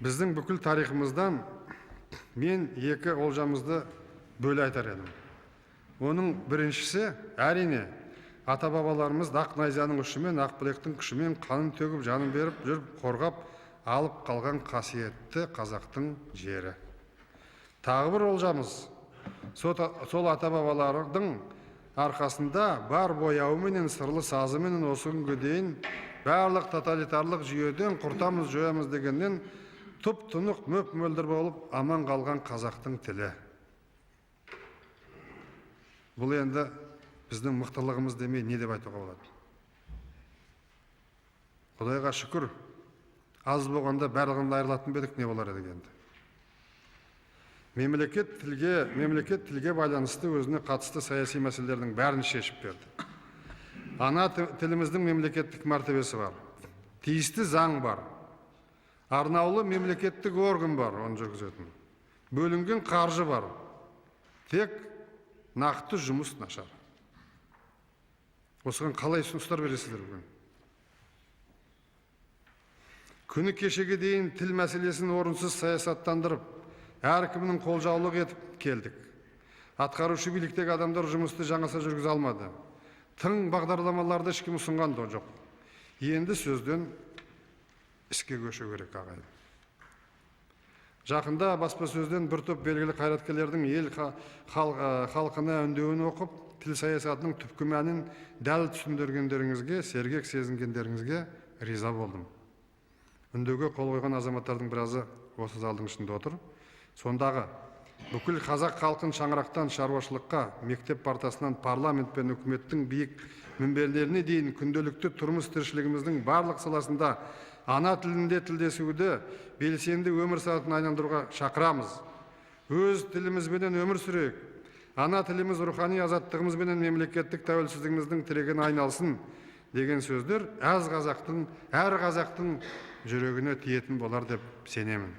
Біздің бүкіл тарихымыздан мен екі олжамызды бөле айтар едім. Оның біріншісі, әрине, ата-бабаларымыз ақ найзаның ұшымен, ақ білектің күшімен қанын төгіп, жанын беріп, жүріп, қорғап, алып қалған қасиетті қазақтың жері. Тағы бір олжамыз, сол ата-бабалардың арқасында бар бояуыменен, сырлы сазыменен осы күнге дейін барлық тоталитарлық жүйеден құртамыз, жоямыз дегеннен тұп-тұнық мөп-мөлдір болып аман қалған қазақтың тілі. Бұл енді біздің мықтылығымыз демей не деп айтуға болады? Құдайға шүкір, аз болғанда барлығында айырылатын бедік не болар еді енді. Мемлекет тілге байланысты өзіне қатысты саяси мәселелердің бәрін шешіп берді. Ана тіліміздің мемлекеттік мәртебесі бар. Тиісті заң бар. Арнаулы мемлекеттік орган бар, оны жүргізетін. Бөлінген қаржы бар. Тек нақты жұмыс нашар. Осыған қалай ұсыныстар бересіздер бүгін? Күні кешеге дейін тіл мәселесін орынсыз саясаттандырып, әркімнің қолжаулық етіп келдік. Атқарушы биліктегі адамдар жұмысты жаңаша жүргізе алмады. Тың бағдарламаларды ешкім ұсынған да жоқ. Енді сөзден іске көшу керек ағайын. Жақында баспасөзден бір топ белгілі қайраткерлердің ел халқына үндеуін оқып, тіл саясатының түпкі мәнін дәл түсіндіргендеріңізге, сергек сезінгендеріңізге риза болдым. Үндеуге қол қойған азаматтардың біразы осы залдың ішінде отыр. Сондағы бүкіл қазақ халқын шаңырақтан шаруашылыққа, мектеп партасынан парламент пен үкіметтің биік мінберлеріне дейін күнделікті тұрмыс тіршілігіміздің барлық саласында ана тілінде тілдесуді, белсенді өмір салтын айналдыруға шақырамыз. Өз тілімізбенен өмір сүрейік. Ана тіліміз рухани азаттығымызбенен мемлекеттік тәуелсіздігіміздің тірегіне айналсын деген сөздер әр қазақтың жүрегіне тиетін болар деп сенемін.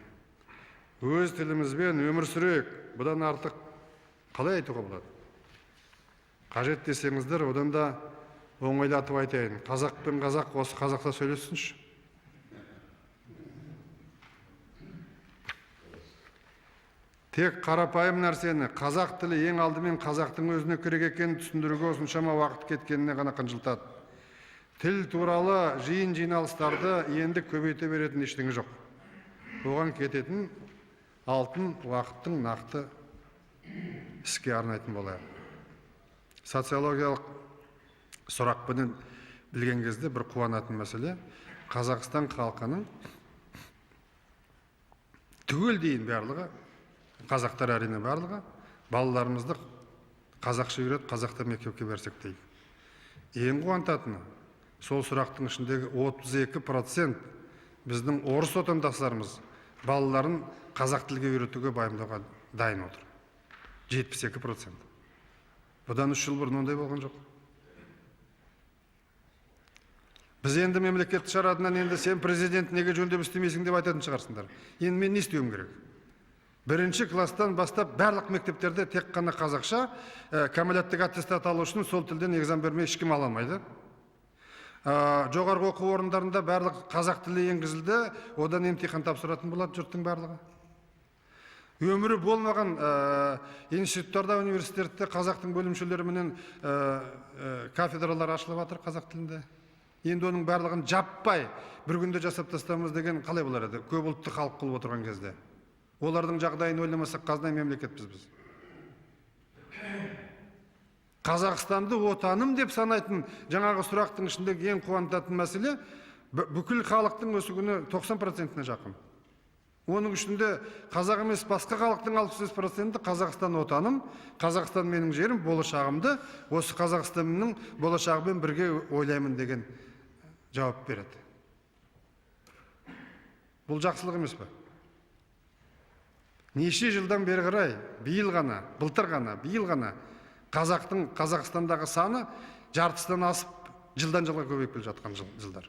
Өз тілімізбен өмір сүрейік. Бұдан артық қалай айтуға болады? Қажет десеңіздер, одан да оңайлатып айтайын. Қазақ пен қазақ осы қазақта сөйлессінші. Тек қарапайым нәрсені, қазақ тілі ең алдымен қазақтың өзіне керек екенін түсіндіруге осыншама уақыт кеткеніне ғана қынжылтады. Тіл туралы жиын жиналыстарды енді көбейте беретін ештеңе жоқ. Оған кететін алтын уақыттың нақты іске арнайтын болайық. Социологиялық сұрақпенен білген кезде бір қуанатын мәселе, Қазақстан халқының түгел дейін барлығы, қазақтар әрине барлығы, балаларымызды қазақша үйрет, қазақта мектепке берсек дейді. Ең қуантатыны, сол сұрақтың ішіндегі 32% біздің орыс отандастарымыз балаларын қазақ тілге үйретуге байымдауға дайын отыр. 72%. Бұдан 3 жыл бұрын ондай болған жоқ. Біз енді мемлекет шарадынан енді сен президент неге жөндеп істемейсің деп айтатын шығарсыңдар. Енді мен не істеуім керек? Бірінші класстан бастап барлық мектептерде тек қана қазақша, кәмелеттік аттестат алу үшін сол тілден экзамен бермей ешкім ала алмайды. Жоғарғы оқу орындарында барлық қазақ тілі енгізілді, одан емтихан тапсыратын болады жұрттың барлығы. Өмірі болмаған институттарда, университетте қазақтың бөлімшелеріменен кафедралар ашылып жатыр қазақ тілінде. Енді оның барлығын жаппай бір күнде жасап тастамыз деген қалай болар еді? Көп ұлтты халық қылып отырған кезде. Олардың жағдайын ойламасақ қаздай мемлекетпіз біз. Қазақстанды отаным деп санайтын жаңағы сұрақтың ішіндегі ең қуантатын мәселе бүкіл халықтың осы күні 90%-іне жақын. Оның ішінде қазақ емес басқа халықтың 60% Қазақстан отаным, Қазақстан менің жерім, болашағымды осы Қазақстанның болашағымен бірге ойлаймын деген жауап береді. Бұл жақсылық емес пе? Неше жылдан бері қарай, былтыр ғана қазақтың Қазақстандағы саны жартыстан асып жылдан жылға көбейіп келе жатқан жылдар.